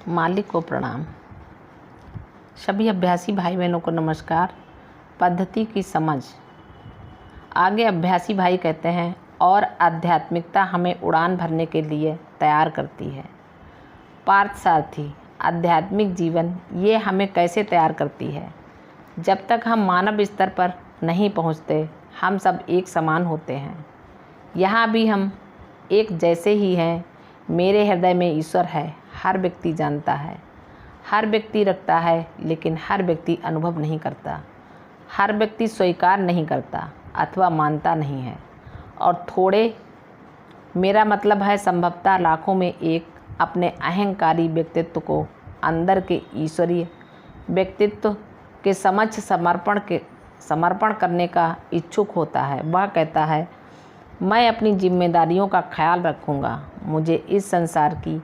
मालिक को प्रणाम। सभी अभ्यासी भाई बहनों को नमस्कार। पद्धति की समझ। आगे अभ्यासी भाई कहते हैं, और आध्यात्मिकता हमें उड़ान भरने के लिए तैयार करती है। पार्थसारथी, आध्यात्मिक जीवन ये हमें कैसे तैयार करती है? जब तक हम मानव स्तर पर नहीं पहुँचते, हम सब एक समान होते हैं। यहाँ भी हम एक जैसे ही हैं। मेरे हृदय में ईश्वर है, हर व्यक्ति जानता है, हर व्यक्ति रखता है, लेकिन हर व्यक्ति अनुभव नहीं करता। हर व्यक्ति स्वीकार नहीं करता अथवा मानता नहीं है। और थोड़े, मेरा मतलब है संभवतः लाखों में एक, अपने अहंकारी व्यक्तित्व को अंदर के ईश्वरीय व्यक्तित्व के समक्ष समर्पण करने का इच्छुक होता है। वह कहता है, मैं अपनी जिम्मेदारियों का ख्याल रखूँगा। मुझे इस संसार की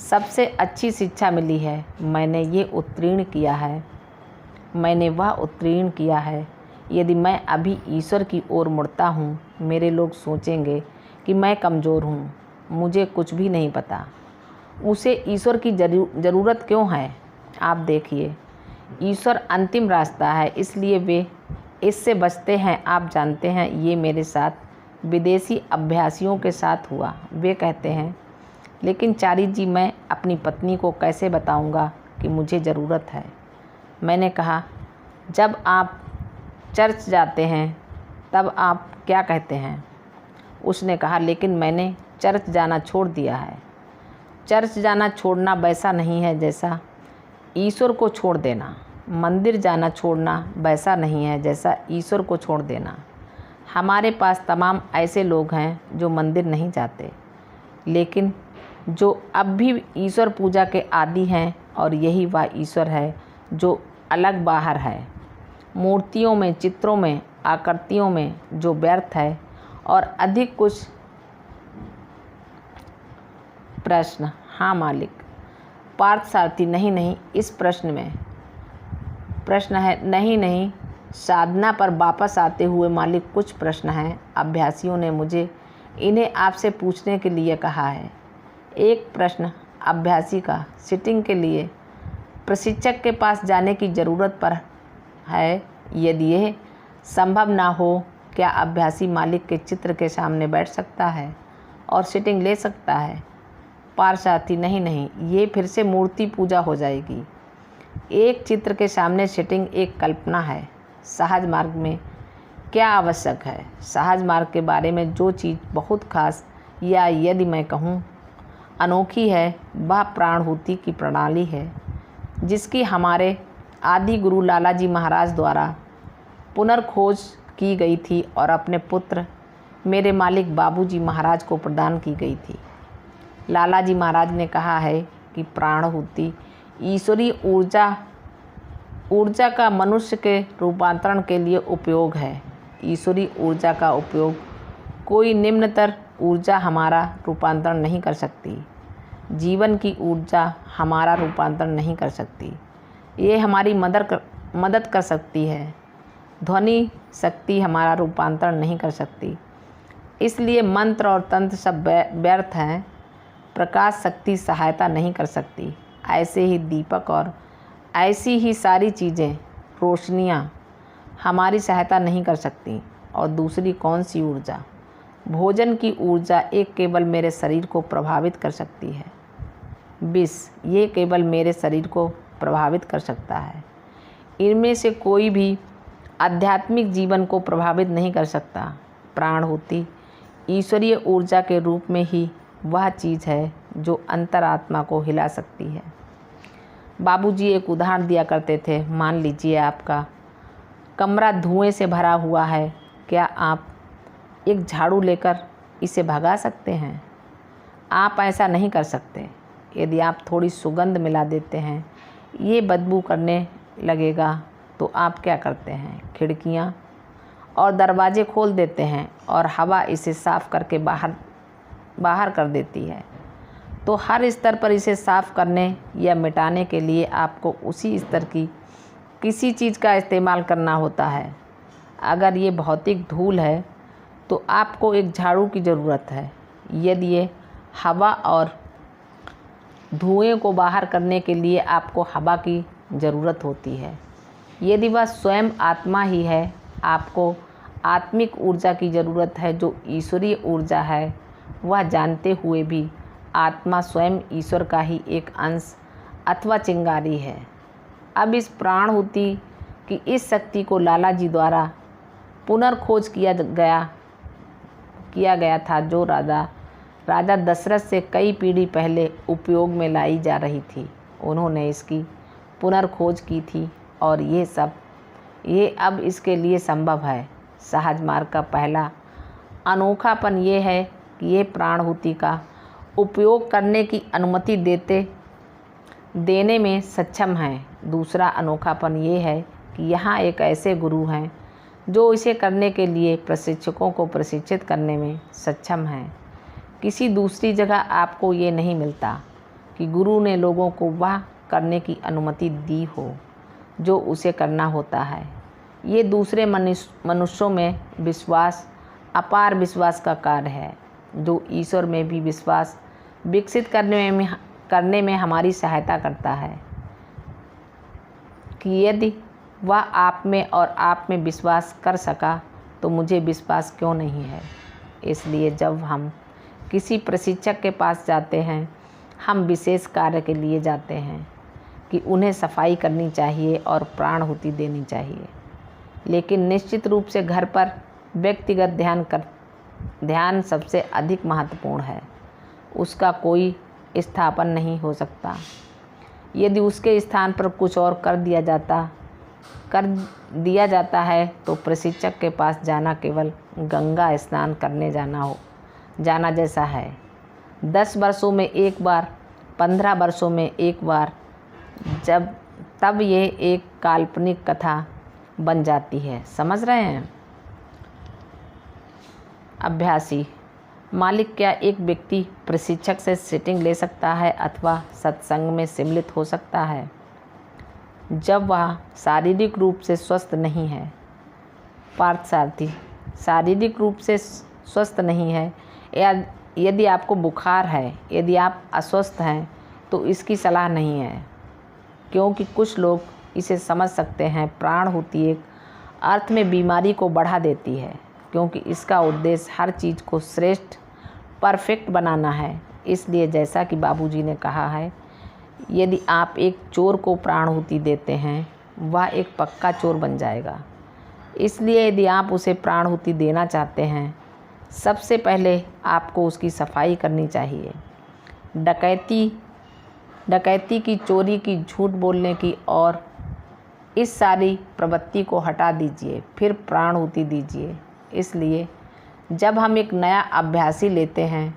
सबसे अच्छी शिक्षा मिली है। मैंने वह उत्तीर्ण किया है। यदि मैं अभी ईश्वर की ओर मुड़ता हूँ, मेरे लोग सोचेंगे कि मैं कमज़ोर हूँ, मुझे कुछ भी नहीं पता। उसे ईश्वर की ज़रूरत क्यों है? आप देखिए, ईश्वर अंतिम रास्ता है, इसलिए वे इससे बचते हैं। आप जानते हैं, ये मेरे साथ विदेशी अभ्यासियों के साथ हुआ। वे कहते हैं, लेकिन चारी जी, मैं अपनी पत्नी को कैसे बताऊंगा कि मुझे ज़रूरत है? मैंने कहा, जब आप चर्च जाते हैं तब आप क्या कहते हैं? उसने कहा, लेकिन मैंने चर्च जाना छोड़ दिया है। चर्च जाना छोड़ना वैसा नहीं है जैसा ईश्वर को छोड़ देना। मंदिर जाना छोड़ना वैसा नहीं है जैसा ईश्वर को छोड़ देना। हमारे पास तमाम ऐसे लोग हैं जो मंदिर नहीं जाते, लेकिन जो अब भी ईश्वर पूजा के आदी हैं, और यही वह ईश्वर है जो अलग बाहर है, मूर्तियों में, चित्रों में, आकृतियों में, जो व्यर्थ है। और अधिक कुछ प्रश्न? हाँ मालिक। पार्थसारथी, नहीं, इस प्रश्न में प्रश्न है। नहीं, साधना पर वापस आते हुए मालिक, कुछ प्रश्न हैं। अभ्यासियों ने मुझे इन्हें आपसे पूछने के लिए कहा है। एक प्रश्न अभ्यासी का सिटिंग के लिए प्रशिक्षक के पास जाने की ज़रूरत पर है। यदि यह संभव ना हो, क्या अभ्यासी मालिक के चित्र के सामने बैठ सकता है और सिटिंग ले सकता है? पार्थसारथी, नहीं, ये फिर से मूर्ति पूजा हो जाएगी। एक चित्र के सामने सिटिंग एक कल्पना है। सहज मार्ग में क्या आवश्यक है? सहज मार्ग के बारे में जो चीज़ बहुत खास, या यदि मैं कहूँ अनोखी है, वह प्राणहुति की प्रणाली है, जिसकी हमारे आदि गुरु लालाजी महाराज द्वारा पुनर्खोज की गई थी और अपने पुत्र मेरे मालिक बाबूजी महाराज को प्रदान की गई थी। लालाजी महाराज ने कहा है कि प्राणहुति ईश्वरीय ऊर्जा का मनुष्य के रूपांतरण के लिए उपयोग है। ईश्वरीय ऊर्जा का उपयोग कोई निम्नतर ऊर्जा हमारा रूपांतरण नहीं कर सकती। जीवन की ऊर्जा हमारा रूपांतरण नहीं कर सकती। ये हमारी मदद कर सकती है। ध्वनि शक्ति हमारा रूपांतरण नहीं कर सकती। इसलिए मंत्र और तंत्र सब व्यर्थ हैं। प्रकाश शक्ति सहायता नहीं कर सकती। ऐसे ही दीपक और ऐसी ही सारी चीज़ें, रोशनियाँ हमारी सहायता नहीं कर सकती। और दूसरी कौन सी ऊर्जा? भोजन की ऊर्जा एक केवल मेरे शरीर को प्रभावित कर सकती है। विष, ये केवल मेरे शरीर को प्रभावित कर सकता है। इनमें से कोई भी आध्यात्मिक जीवन को प्रभावित नहीं कर सकता। प्राणहुति ईश्वरीय ऊर्जा के रूप में ही वह चीज़ है जो अंतरात्मा को हिला सकती है। बाबूजी एक उदाहरण दिया करते थे। मान लीजिए आपका कमरा धुएं से भरा हुआ है। क्या आप एक झाड़ू लेकर इसे भगा सकते हैं? आप ऐसा नहीं कर सकते। यदि आप थोड़ी सुगंध मिला देते हैं, ये बदबू करने लगेगा, तो आप क्या करते हैं? खिड़कियाँ और दरवाजे खोल देते हैं और हवा इसे साफ़ करके बाहर कर देती है। तो हर स्तर पर इसे साफ़ करने या मिटाने के लिए आपको उसी स्तर की किसी चीज़ का इस्तेमाल करना होता है। अगर ये भौतिक धूल है, तो आपको एक झाड़ू की ज़रूरत है। यदि ये हवा और धुएं को बाहर करने के लिए आपको हवा की ज़रूरत होती है। यदि वह स्वयं आत्मा ही है, आपको आत्मिक ऊर्जा की ज़रूरत है जो ईश्वरीय ऊर्जा है। वह जानते हुए भी आत्मा स्वयं ईश्वर का ही एक अंश अथवा चिंगारी है। अब इस प्राणहुति की इस शक्ति को लाला जी द्वारा पुनर्खोज किया गया था, जो राजा दशरथ से कई पीढ़ी पहले उपयोग में लाई जा रही थी। उन्होंने इसकी पुनर्खोज की थी और ये अब इसके लिए संभव है। सहज मार्ग का पहला अनोखापन ये है कि ये प्राणहुति का उपयोग करने की अनुमति देने में सक्षम है। दूसरा अनोखापन ये है कि यहाँ एक ऐसे गुरु हैं जो इसे करने के लिए प्रशिक्षकों को प्रशिक्षित करने में सक्षम हैं। किसी दूसरी जगह आपको ये नहीं मिलता कि गुरु ने लोगों को वह करने की अनुमति दी हो जो उसे करना होता है। ये दूसरे मनुष्यों में अपार विश्वास का कार्य है, जो ईश्वर में भी विश्वास विकसित करने में हमारी सहायता करता है कि यदि वह आप में और आप में विश्वास कर सका तो मुझे विश्वास क्यों नहीं है। इसलिए जब हम किसी प्रशिक्षक के पास जाते हैं, हम विशेष कार्य के लिए जाते हैं कि उन्हें सफाई करनी चाहिए और प्राणहुति देनी चाहिए। लेकिन निश्चित रूप से घर पर व्यक्तिगत ध्यान सबसे अधिक महत्वपूर्ण है। उसका कोई स्थापन नहीं हो सकता। यदि उसके स्थान पर कुछ और कर दिया जाता है तो प्रशिक्षक के पास जाना केवल गंगा स्नान करने जाना जैसा है। 10 वर्षों में एक बार, 15 वर्षों में एक बार, तब यह एक काल्पनिक कथा बन जाती है। समझ रहे हैं? अभ्यासी मालिक, क्या एक व्यक्ति प्रशिक्षक से सीटिंग ले सकता है अथवा सत्संग में सम्मिलित हो सकता है जब वह शारीरिक रूप से स्वस्थ नहीं है? पार्थसारथी, शारीरिक रूप से स्वस्थ नहीं है या यदि आपको बुखार है, यदि आप अस्वस्थ हैं तो इसकी सलाह नहीं है, क्योंकि कुछ लोग इसे समझ सकते हैं। प्राणहुति एक अर्थ में बीमारी को बढ़ा देती है, क्योंकि इसका उद्देश्य हर चीज़ को श्रेष्ठ, परफेक्ट बनाना है। इसलिए जैसा कि बाबूजी ने कहा है, यदि आप एक चोर को प्राणहुति देते हैं, वह एक पक्का चोर बन जाएगा। इसलिए यदि आप उसे प्राणहुति देना चाहते हैं, सबसे पहले आपको उसकी सफाई करनी चाहिए। डकैती की, चोरी की, झूठ बोलने की और इस सारी प्रवृत्ति को हटा दीजिए, फिर प्राणहुति दीजिए। इसलिए जब हम एक नया अभ्यासी लेते हैं,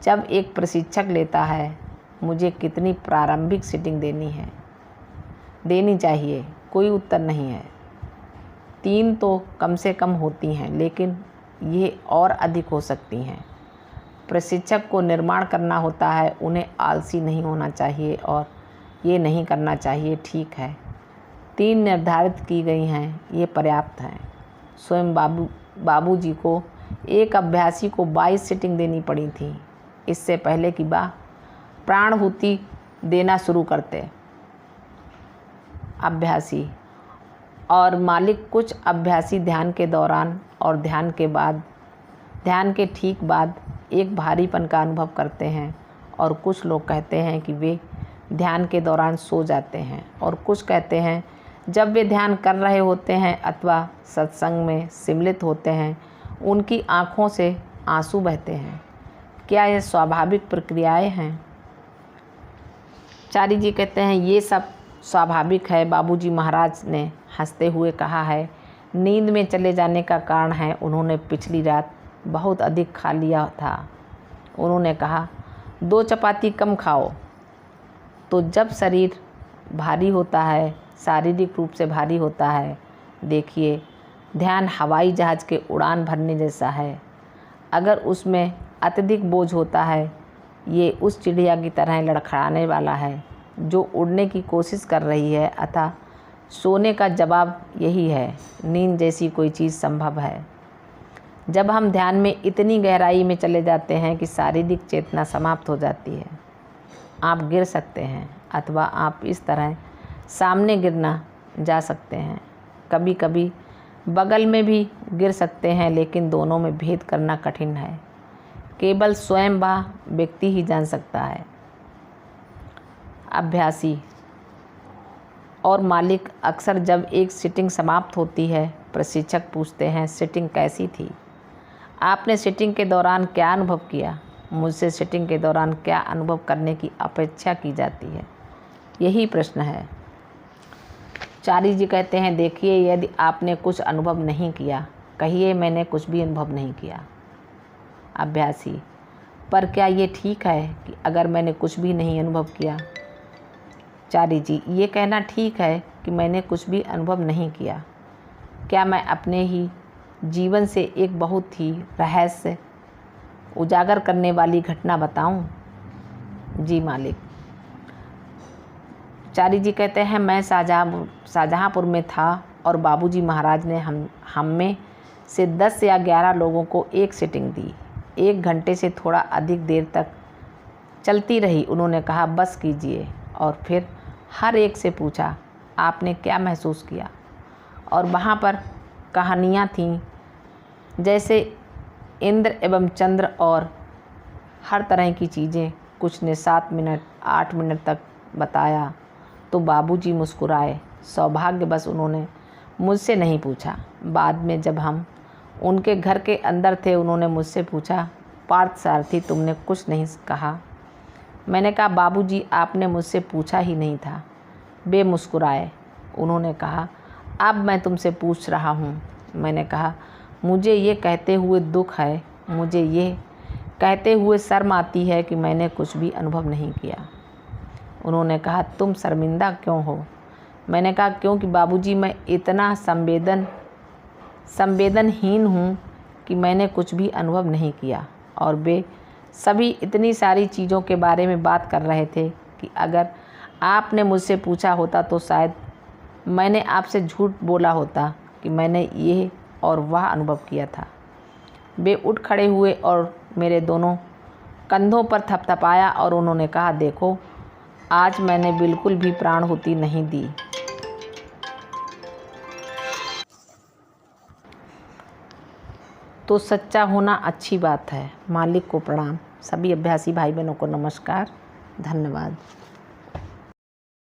जब एक प्रशिक्षक लेता है, मुझे कितनी प्रारंभिक सीटिंग देनी चाहिए? कोई उत्तर नहीं है। 3 तो कम से कम होती हैं, लेकिन ये और अधिक हो सकती हैं। प्रशिक्षक को निर्माण करना होता है, उन्हें आलसी नहीं होना चाहिए और ये नहीं करना चाहिए। ठीक है, 3 निर्धारित की गई हैं, ये पर्याप्त हैं। स्वयं बाबूजी को एक अभ्यासी को 22 सीटिंग देनी पड़ी थी, इससे पहले कि वह प्राणहुति देना शुरू करते। अभ्यासी और मालिक, कुछ अभ्यासी ध्यान के दौरान और ध्यान के ठीक बाद एक भारीपन का अनुभव करते हैं, और कुछ लोग कहते हैं कि वे ध्यान के दौरान सो जाते हैं, और कुछ कहते हैं जब वे ध्यान कर रहे होते हैं अथवा सत्संग में सम्मिलित होते हैं, उनकी आँखों से आंसू बहते हैं। क्या यह स्वाभाविक प्रक्रियाएं हैं? चारी जी कहते हैं ये सब स्वाभाविक है। बाबूजी महाराज ने हंसते हुए कहा है, नींद में चले जाने का कारण है उन्होंने पिछली रात बहुत अधिक खा लिया था। उन्होंने कहा 2 चपाती कम खाओ। तो जब शरीर भारी होता है, शारीरिक रूप से भारी होता है, देखिए ध्यान हवाई जहाज़ के उड़ान भरने जैसा है। अगर उसमें अत्यधिक बोझ होता है, ये उस चिड़िया की तरह लड़खड़ाने वाला है जो उड़ने की कोशिश कर रही है। अतः सोने का जवाब यही है, नींद जैसी कोई चीज़ संभव है। जब हम ध्यान में इतनी गहराई में चले जाते हैं कि शारीरिक चेतना समाप्त हो जाती है, आप गिर सकते हैं अथवा आप इस तरह सामने गिरना जा सकते हैं। कभी कभी बगल में भी गिर सकते हैं, लेकिन दोनों में भेद करना कठिन है। केवल स्वयं वह व्यक्ति ही जान सकता है। अभ्यासी और मालिक अक्सर जब एक सिटिंग समाप्त होती है, प्रशिक्षक पूछते हैं, सिटिंग कैसी थी? आपने सिटिंग के दौरान क्या अनुभव किया? मुझसे सिटिंग के दौरान क्या अनुभव करने की अपेक्षा की जाती है? यही प्रश्न है। चारी जी कहते हैं, देखिए, यदि आपने कुछ अनुभव नहीं किया, कहिए मैंने कुछ भी अनुभव नहीं किया। अभ्यासी, पर क्या ये ठीक है कि अगर मैंने कुछ भी नहीं अनुभव किया? चारी जी, ये कहना ठीक है कि मैंने कुछ भी अनुभव नहीं किया। क्या मैं अपने ही जीवन से एक बहुत ही रहस्य उजागर करने वाली घटना बताऊं? जी मालिक। चारी जी कहते हैं, मैं शाहजहाँपुर में था और बाबूजी महाराज ने हम में से 10 या 11 लोगों को एक सिटिंग दी। 1 घंटे से थोड़ा अधिक देर तक चलती रही। उन्होंने कहा, बस कीजिए, और फिर हर एक से पूछा, आपने क्या महसूस किया? और वहाँ पर कहानियाँ थीं, जैसे इंद्र एवं चंद्र और हर तरह की चीज़ें। कुछ ने 7 मिनट 8 मिनट तक बताया तो बाबूजी मुस्कुराए। सौभाग्यवश उन्होंने मुझसे नहीं पूछा। बाद में जब हम उनके घर के अंदर थे, उन्होंने मुझसे पूछा, पार्थसारथी, तुमने कुछ नहीं कहा? मैंने कहा, बाबूजी, आपने मुझसे पूछा ही नहीं था। वे मुस्कुराए। उन्होंने कहा, अब मैं तुमसे पूछ रहा हूँ। मैंने कहा, मुझे ये कहते हुए दुख है, मुझे ये कहते हुए शर्म आती है कि मैंने कुछ भी अनुभव नहीं किया। उन्होंने कहा, तुम शर्मिंदा क्यों हो? मैंने कहा, क्योंकि बाबूजी, मैं इतना संवेदनहीन हूँ कि मैंने कुछ भी अनुभव नहीं किया। और वे सभी इतनी सारी चीज़ों के बारे में बात कर रहे थे कि अगर आपने मुझसे पूछा होता तो शायद मैंने आपसे झूठ बोला होता कि मैंने ये और वह अनुभव किया था। वे उठ खड़े हुए और मेरे दोनों कंधों पर थपथपाया और उन्होंने कहा, देखो, आज मैंने बिल्कुल भी प्राणाहुति नहीं दी। तो सच्चा होना अच्छी बात है। मालिक को प्रणाम। सभी अभ्यासी भाई बहनों को नमस्कार। धन्यवाद।